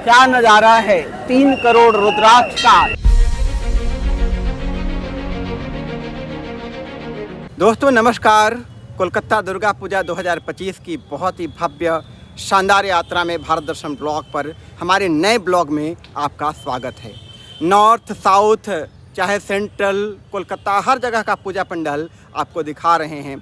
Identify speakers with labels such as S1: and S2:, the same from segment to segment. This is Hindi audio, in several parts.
S1: क्या नजारा है 3 करोड़ रुद्राक्ष का। दोस्तों नमस्कार, कोलकाता दुर्गा पूजा 2025 की बहुत ही भव्य शानदार यात्रा में भारत दर्शन ब्लॉग पर हमारे नए ब्लॉग में आपका स्वागत है। नॉर्थ साउथ चाहे सेंट्रल कोलकाता हर जगह का पूजा पंडाल आपको दिखा रहे हैं।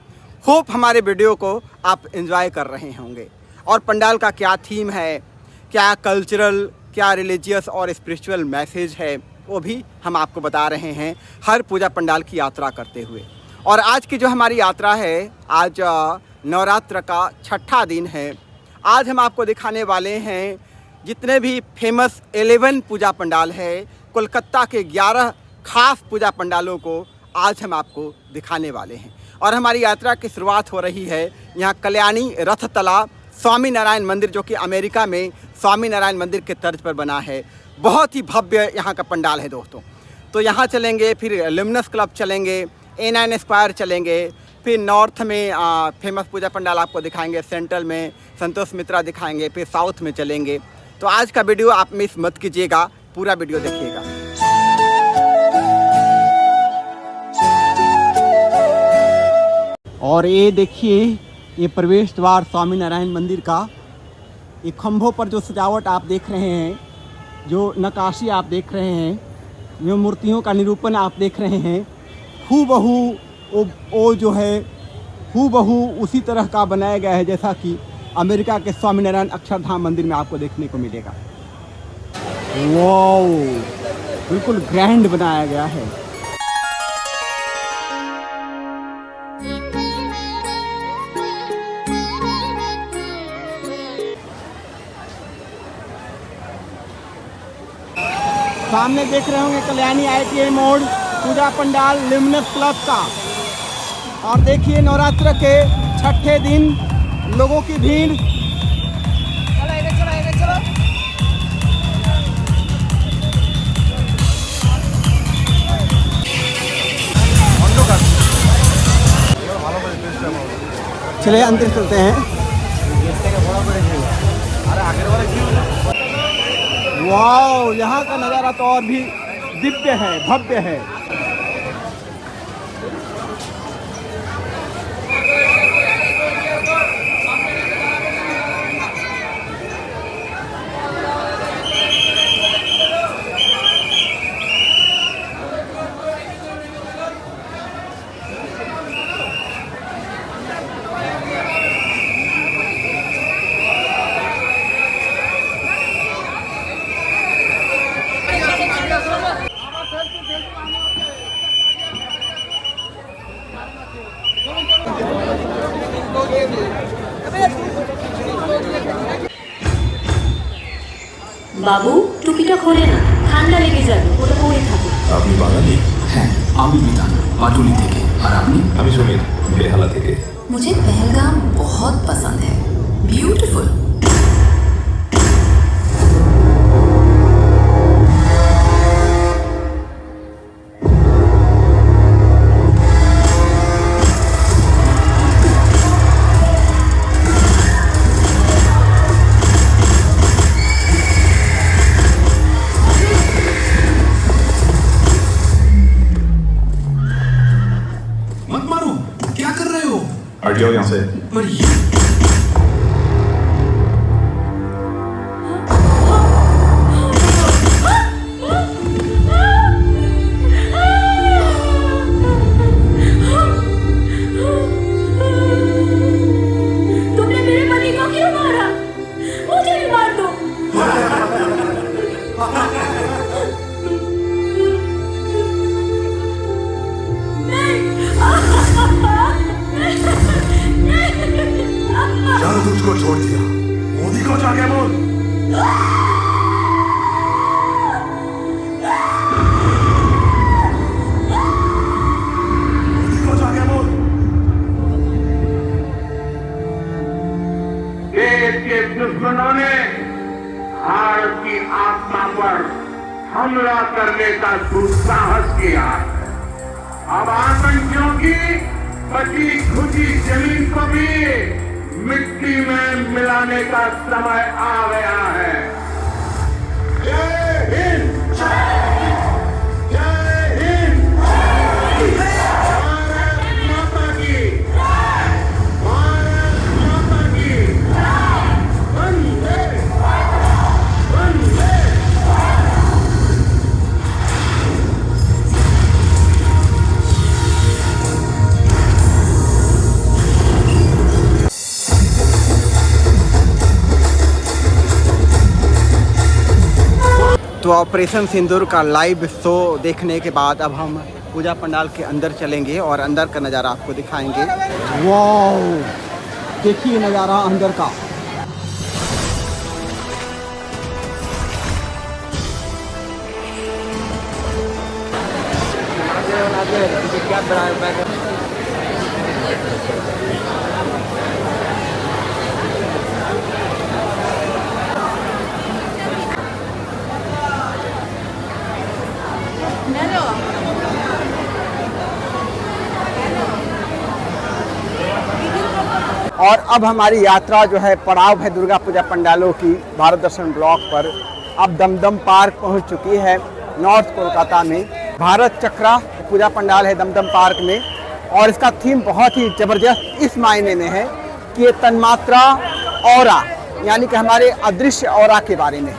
S1: होप हमारे वीडियो को आप एंजॉय कर रहे होंगे। और पंडाल का क्या थीम है, क्या कल्चरल, क्या रिलीजियस और स्पिरिचुअल मैसेज है, वो भी हम आपको बता रहे हैं हर पूजा पंडाल की यात्रा करते हुए। और आज की जो हमारी यात्रा है, आज नवरात्र का 6ठा दिन है। आज हम आपको दिखाने वाले हैं जितने भी फेमस 11 पूजा पंडाल है, कोलकाता के 11 खास पूजा पंडालों को आज हम आपको दिखाने वाले हैं। और हमारी यात्रा की शुरुआत हो रही है यहाँ कल्याणी रथतला स्वामी नारायण मंदिर, जो कि अमेरिका में स्वामी नारायण मंदिर के तर्ज पर बना है। बहुत ही भव्य यहाँ का पंडाल है दोस्तों। तो यहाँ चलेंगे, फिर लिमनस क्लब चलेंगे, A9 स्क्वायर चलेंगे, फिर नॉर्थ में फेमस पूजा पंडाल आपको दिखाएंगे, सेंट्रल में संतोष मित्रा दिखाएंगे, फिर साउथ में चलेंगे। तो आज का वीडियो आप मिस मत कीजिएगा, पूरा वीडियो देखिएगा। और ये देखिए, ये प्रवेश द्वार स्वामी नारायण मंदिर का। ये खंभों पर जो सजावट आप देख रहे हैं, जो नक्काशी आप देख रहे हैं, जो मूर्तियों का निरूपण आप देख रहे हैं, हूबहू वो जो है हूबहू उसी तरह का बनाया गया है जैसा कि अमेरिका के स्वामी नारायण अक्षरधाम मंदिर में आपको देखने को मिलेगा। वाओ, बिल्कुल ग्रैंड बनाया गया है। सामने देख रहे होंगे कल्याणी ITI मोड़ पूजा पंडाल लिमनस क्लब का। और देखिए नवरात्र के 6ठे दिन लोगों की भीड़। चलिए अंदर चलते हैं। वाओ, यहाँ का नज़ारा तो और भी दिव्य है, भव्य है।
S2: বাবু টুপিটা খোলে না, ঠান্ডা লেগে যাবে, ওটা পরে থাকে।
S3: আপনি বাঙালি? হ্যাঁ, আমি বিধান পাটুলি থেকে। আর আপনি? আমি সুমিত, বেহালা থেকে।
S2: मुझे पहलगाम बहुत पसंद है, ब्यूटीफुल।
S3: हट जाओ यहाँ से।
S2: पर ये तुमने मेरे पति को क्यों मारा? मुझे भी मार दो।
S3: जानो तुझको छोड़ दिया, मोदी को जाके बोल। मोदी को जाके बोल।
S4: देश के दुश्मनों ने भारत की आत्मा पर हमला करने का दुस्साहस किया है। अब आतंकियों की बची खुची जमीन को भी मिट्टी में मिलाने का समय आ गया है। जय हिंद, जय हिंद। भारत माता की, भारत माता की। वंदे वंदे।
S1: तो ऑपरेशन सिंदूर का लाइव शो देखने के बाद अब हम पूजा पंडाल के अंदर चलेंगे और अंदर का नज़ारा आपको दिखाएंगे। वाओ, देखिए नज़ारा अंदर का। और अब हमारी यात्रा जो है पड़ाव है दुर्गा पूजा पंडालों की भारत दर्शन ब्लॉक पर। अब दमदम पार्क पहुंच चुकी है नॉर्थ कोलकाता में। भारत चक्रा पूजा पंडाल है दमदम पार्क में और इसका थीम बहुत ही ज़बरदस्त इस मायने में है कि ये तन्मात्रा ऑरा यानी कि हमारे अदृश्य ऑरा के बारे में है।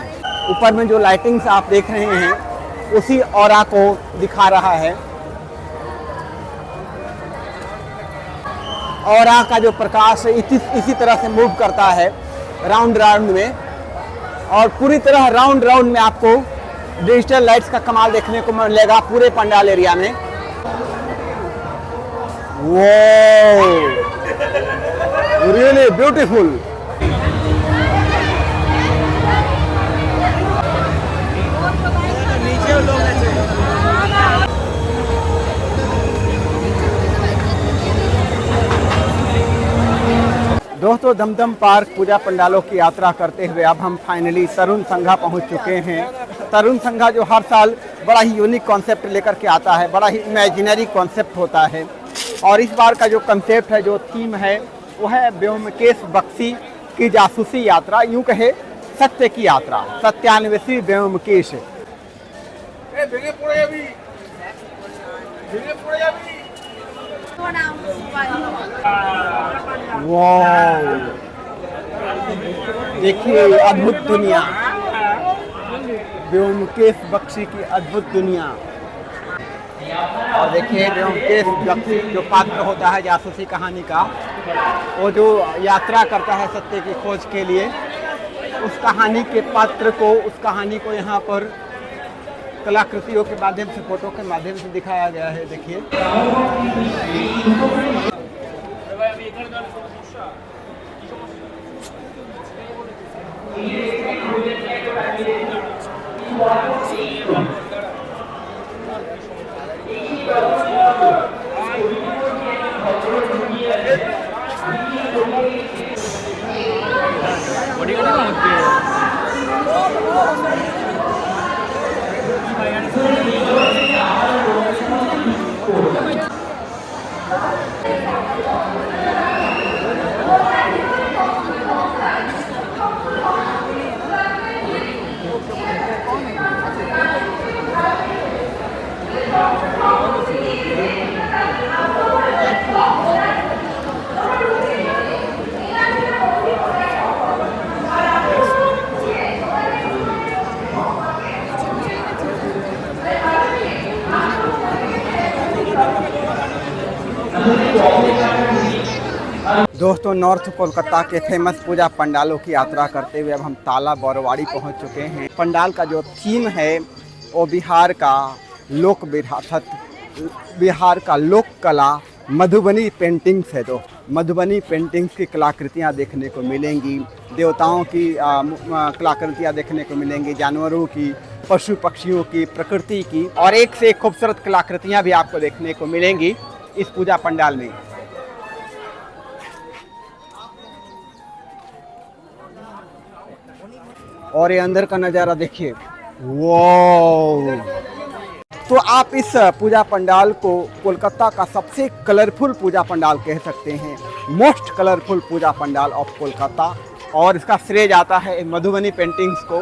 S1: ऊपर में जो लाइटिंग्स आप देख रहे हैं उसी ऑरा को दिखा रहा है। ऑरा का जो प्रकाश है इसी तरह से मूव करता है राउंड राउंड में और पूरी तरह राउंड राउंड में आपको डिजिटल लाइट्स का कमाल देखने को मिलेगा पूरे पंडाल एरिया में। वो रियली ब्यूटीफुल। दोस्तों, दमदम पार्क पूजा पंडालों की यात्रा करते हुए अब हम फाइनली तरुण संघा पहुंच चुके हैं। तरुण संघा जो हर साल बड़ा ही यूनिक कॉन्सेप्ट लेकर के आता है, बड़ा ही इमेजिनरी कॉन्सेप्ट होता है और इस बार का जो कॉन्सेप्ट है, जो थीम है वो है व्योमकेश बख्शी की जासूसी यात्रा, यूँ कहे सत्य की यात्रा, सत्यान्वेषी व्योमकेश। वाह, देखिए अद्भुत दुनिया, व्योमकेश बख्शी की अद्भुत दुनिया। और देखिए व्योमकेश बख्शी जो पात्र होता है जासूसी कहानी का, वो जो यात्रा करता है सत्य की खोज के लिए, उस कहानी के पात्र को, उस कहानी को यहाँ पर कलाकृतियों के माध्यम से, फोटो के माध्यम से दिखाया गया है। देखिए दोस्तों, नॉर्थ कोलकाता के फेमस पूजा पंडालों की यात्रा करते हुए अब हम ताला बरवाड़ी पहुंच चुके हैं। पंडाल का जो थीम है वो बिहार का लोक विरासत, बिहार का लोक कला मधुबनी पेंटिंग्स है। तो मधुबनी पेंटिंग्स की कलाकृतियाँ देखने को मिलेंगी, देवताओं की कलाकृतियाँ देखने को मिलेंगी, जानवरों की, पशु पक्षियों की, प्रकृति की, और एक से एक खूबसूरत कलाकृतियाँ भी आपको देखने को मिलेंगी इस पूजा पंडाल में। और ये अंदर का नज़ारा देखिए, वाह। तो आप इस पूजा पंडाल को कोलकाता का सबसे कलरफुल पूजा पंडाल कह सकते हैं, most colourful puja pandal of Kolkata, और इसका श्रेय जाता है मधुबनी पेंटिंग्स को।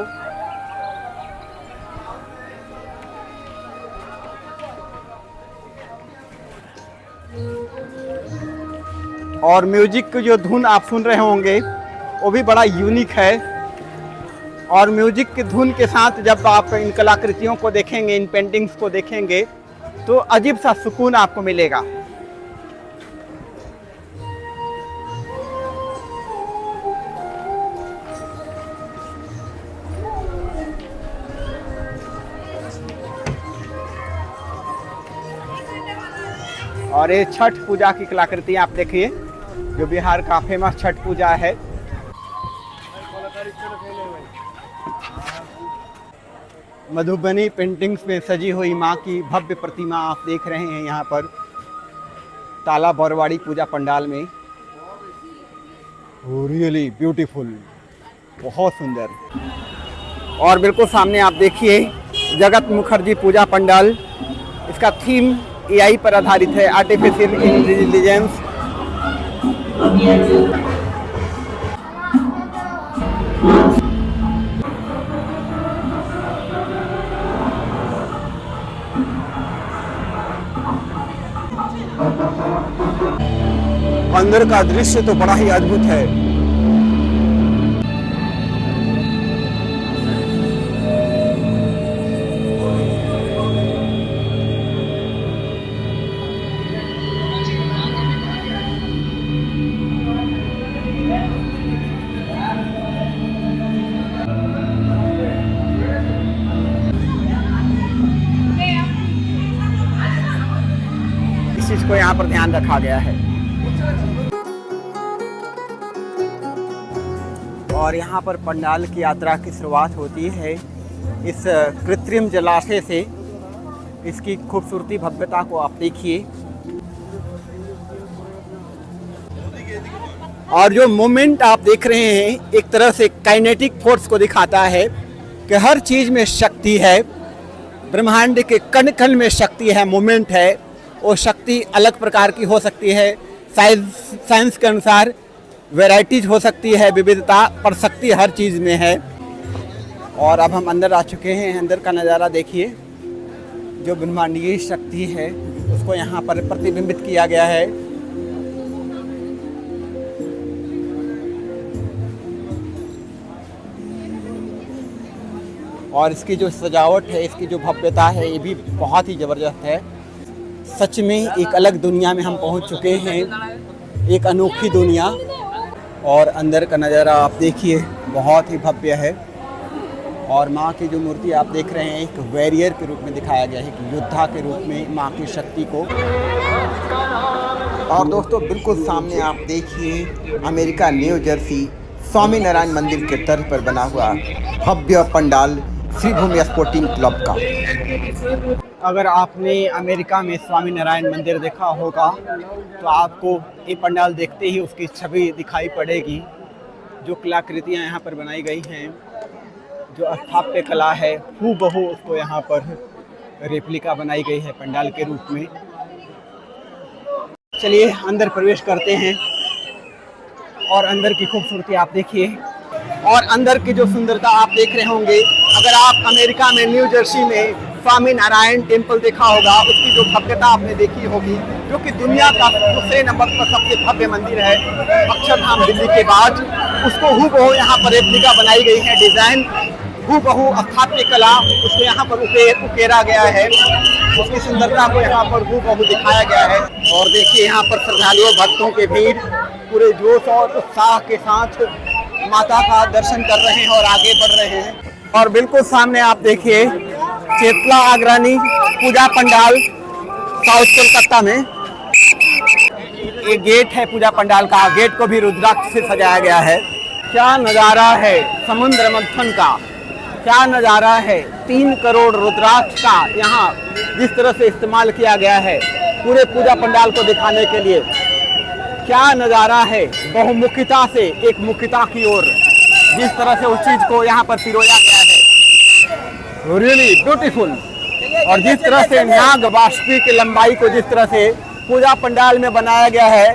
S1: और म्यूजिक की जो धुन आप सुन रहे होंगे वो भी बड़ा यूनिक है। और म्यूजिक की धुन के साथ जब आप इन कलाकृतियों को देखेंगे, इन पेंटिंग्स को देखेंगे, तो अजीब सा सुकून आपको मिलेगा। और ये छठ पूजा की कलाकृति आप देखिए, जो बिहार का फेमस छठ पूजा है। मधुबनी पेंटिंग्स में सजी हुई माँ की भव्य प्रतिमा आप देख रहे हैं यहाँ पर ताला बरवाड़ी पूजा पंडाल में। रियली ब्यूटीफुल, बहुत सुंदर। और बिल्कुल सामने आप देखिए जगत मुखर्जी पूजा पंडाल। इसका थीम AI पर आधारित है, आर्टिफिशियल इंटेलिजेंस। अंदर का दृश्य तो बड़ा ही अद्भुत है। इस चीज को यहाँ पर ध्यान रखा गया है। और यहाँ पर पंडाल की यात्रा की शुरुआत होती है इस कृत्रिम जलाशय से। इसकी खूबसूरती, भव्यता को आप देखिए। और जो मोमेंट आप देख रहे हैं एक तरह से काइनेटिक फोर्स को दिखाता है कि हर चीज में शक्ति है, ब्रह्मांड के कण कण में शक्ति है, मोमेंट है। वो शक्ति अलग प्रकार की हो सकती है, साइंस के अनुसार वैरायटीज हो सकती है, विविधता, पर शक्ति हर चीज़ में है। और अब हम अंदर आ चुके हैं। अंदर का नज़ारा देखिए, जो ब्रह्मांडीय शक्ति है उसको यहाँ पर प्रतिबिंबित किया गया है। और इसकी जो सजावट है, इसकी जो भव्यता है, ये भी बहुत ही ज़बरदस्त है। सच में एक अलग दुनिया में हम पहुँच चुके हैं, एक अनोखी दुनिया। और अंदर का नज़ारा आप देखिए, बहुत ही भव्य है। और माँ की जो मूर्ति आप देख रहे हैं एक वॉरियर के रूप में दिखाया गया है, एक योद्धा के रूप में माँ की शक्ति को। और दोस्तों बिल्कुल सामने आप देखिए America new Jersey Swami Narayan मंदिर के तर्ज पर बना हुआ भव्य पंडाल श्री भूमि स्पोर्टिंग क्लब का। अगर आपने अमेरिका में स्वामी नारायण मंदिर देखा होगा तो आपको ये पंडाल देखते ही उसकी छवि दिखाई पड़ेगी। जो कलाकृतियाँ यहाँ पर बनाई गई हैं, जो स्थापत्य कला है, हूबहू उसको यहाँ पर रेप्लिका बनाई गई है पंडाल के रूप में। चलिए अंदर प्रवेश करते हैं और अंदर की खूबसूरती आप देखिए। और अंदर की जो सुंदरता आप देख रहे होंगे, अगर आप अमेरिका में न्यू जर्सी में स्वामी नारायण टेम्पल देखा होगा, उसकी जो भव्यता आपने देखी होगी, जो कि दुनिया का दूसरे नंबर पर सबसे भव्य मंदिर है अक्षरधाम दिल्ली के बाद, उसको हूबहू यहाँ पर रेप्लिका बनाई गई है। डिज़ाइन हूबहू स्थापत्य कला उसको यहाँ पर उकेरा गया है, उसकी सुंदरता को यहाँ पर हूबहू दिखाया गया है। और देखिए यहाँ पर श्रद्धालुओं, भक्तों के भीड़ पूरे जोश और उत्साह के साथ माता का दर्शन कर रहे हैं और आगे बढ़ रहे हैं। और बिल्कुल सामने आप देखिए चेतला अग्रणी पूजा पंडाल साउथ कोलकाता में। एक गेट है पूजा पंडाल का, गेट को भी रुद्राक्ष से सजाया गया है। क्या नज़ारा है समुद्र मंथन का, क्या नज़ारा है। 3 करोड़ रुद्राक्ष का यहाँ जिस तरह से इस्तेमाल किया गया है पूरे पूजा पंडाल को दिखाने के लिए, क्या नज़ारा है। बहुमुखिता से एक मुखिता की ओर जिस तरह से उस चीज़ को यहाँ पर पिरोया गया है, रियली ब्यूटीफुल। और जिस तरह से नाग वासुकी की लंबाई को जिस तरह से पूजा पंडाल में बनाया गया है,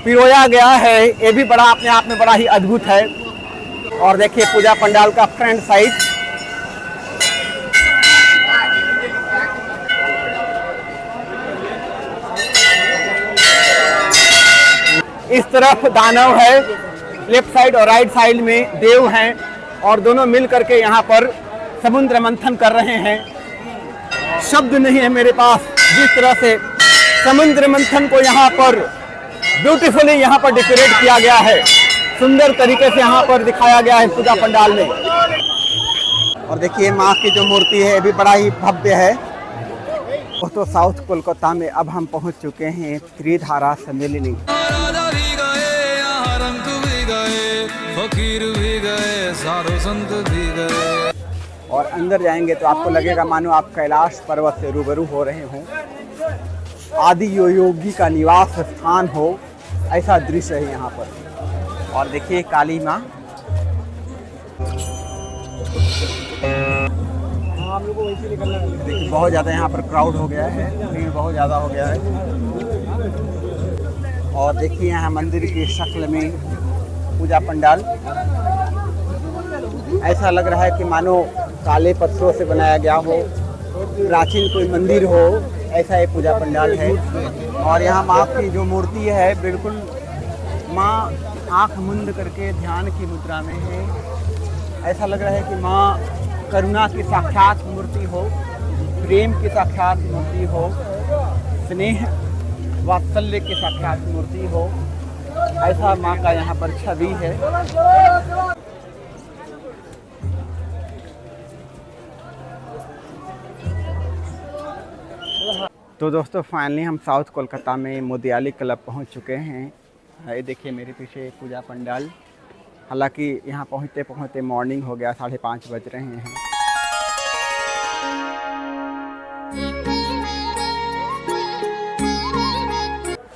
S1: पिरोया गया है, ये भी बड़ा अपने आप में बड़ा ही अद्भुत है। और देखिए पूजा पंडाल का फ्रंट साइड, इस तरफ दानव है, लेफ्ट साइड और राइट साइड में देव हैं और दोनों मिल करके यहाँ पर समुद्र मंथन कर रहे हैं। शब्द नहीं है मेरे पास जिस तरह से समुद्र मंथन को यहाँ पर ब्यूटीफुली यहाँ पर डेकोरेट किया गया है, सुंदर तरीके से यहाँ पर दिखाया गया है पूजा पंडाल में। और देखिए माँ की जो मूर्ति है भी बड़ा ही भव्य है। तो साउथ कोलकाता में अब हम पहुँच चुके हैं त्रिधारा सम्मेलनी।
S5: राजा भी गए, यहाँ रंग भी गए, फकीर भी गए, साधु संत भी गए।
S1: और अंदर जाएंगे तो आपको लगेगा मानो आप कैलाश पर्वत से रूबरू हो रहे हों, आदि योगी का निवास स्थान हो, ऐसा दृश्य है यहाँ पर। और देखिए काली माँ, देखिए बहुत ज़्यादा यहाँ पर क्राउड हो गया है, भीड़ बहुत ज़्यादा हो गया है। और देखिए यहाँ मंदिर की शक्ल में पूजा पंडाल, ऐसा लग रहा है कि मानो काले पत्थरों से बनाया गया हो, प्राचीन कोई मंदिर हो, ऐसा ये पूजा पंडाल है। और यहाँ माँ की जो मूर्ति है बिल्कुल माँ आँख मुंद करके ध्यान की मुद्रा में है। ऐसा लग रहा है कि माँ करुणा की साक्षात मूर्ति हो, प्रेम की साक्षात मूर्ति हो, स्नेह वात्सल्य की साक्षात मूर्ति हो, ऐसा माँ का यहाँ पर छवि है। तो दोस्तों फाइनली हम साउथ कोलकाता में मोदियाली क्लब पहुंच चुके हैं। ये देखिए मेरे पीछे पूजा पंडाल। हालांकि यहाँ पहुँचते पहुँचते मॉर्निंग हो गया, 5:30 बज रहे हैं।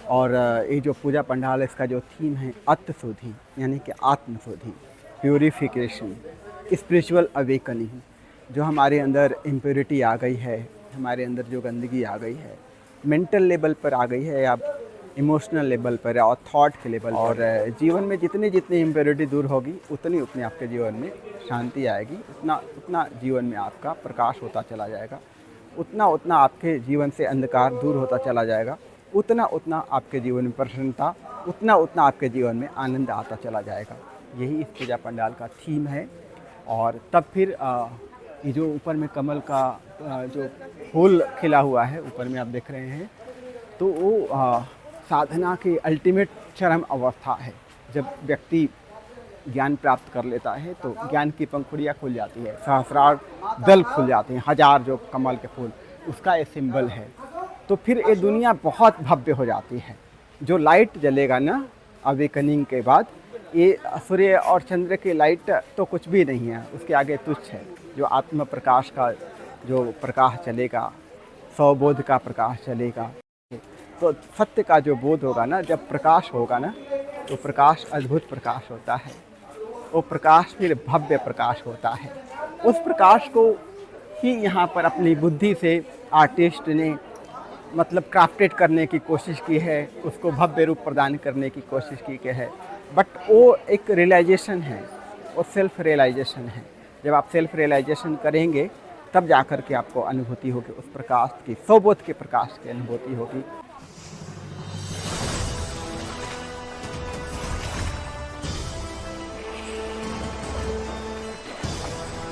S1: और ये जो पूजा पंडाल है इसका जो थीम है आत्मशुद्धि, यानी कि आत्मशुद्धि, प्यूरिफिकेशन, स्पिरिचुअल अवेकनिंग। जो हमारे अंदर इम्प्योरिटी आ गई है, हमारे अंदर जो गंदगी आ गई है, मेंटल लेवल पर आ गई है या इमोशनल लेवल पर और थॉट के लेवल पर। और जीवन में जितनी जितनी इम्प्योरिटी दूर होगी उतनी उतनी आपके जीवन में शांति आएगी, उतना उतना जीवन में आपका प्रकाश होता चला जाएगा, उतना उतना आपके जीवन से अंधकार दूर होता चला जाएगा, उतना उतना आपके जीवन में प्रसन्नता, उतना उतना आपके जीवन में आनंद आता चला जाएगा। यही इस पूजा पंडाल का थीम है। और तब फिर ये जो ऊपर में कमल का जो फूल खिला हुआ है ऊपर में आप देख रहे हैं, तो वो साधना की अल्टीमेट चरम अवस्था है। जब व्यक्ति ज्ञान प्राप्त कर लेता है तो ज्ञान की पंखुड़ियाँ खुल जाती है, सहस्रार दल खुल जाते हैं, 1000 जो कमल के फूल, उसका ये सिंबल है। तो फिर ये दुनिया बहुत भव्य हो जाती है। जो लाइट जलेगा ना अवेकनिंग के बाद, ये सूर्य और चंद्र की लाइट तो कुछ भी नहीं है, उसके आगे तुच्छ है। जो आत्म प्रकाश का जो प्रकाश चलेगा, स्वबोध का प्रकाश चलेगा, तो सत्य का जो बोध होगा ना, जब प्रकाश होगा ना, तो प्रकाश अद्भुत प्रकाश होता है। वो प्रकाश फिर भव्य प्रकाश होता है। उस प्रकाश को ही यहाँ पर अपनी बुद्धि से आर्टिस्ट ने मतलब क्राफ्टेड करने की कोशिश की है, उसको भव्य रूप प्रदान करने की कोशिश की है। बट वो एक रियलाइजेशन है, वो सेल्फ रियलाइजेशन है। जब आप सेल्फ रियलाइजेशन करेंगे तब जाकर के आपको अनुभूति होगी उस प्रकाश की, स्वबोध के प्रकाश की अनुभूति होगी।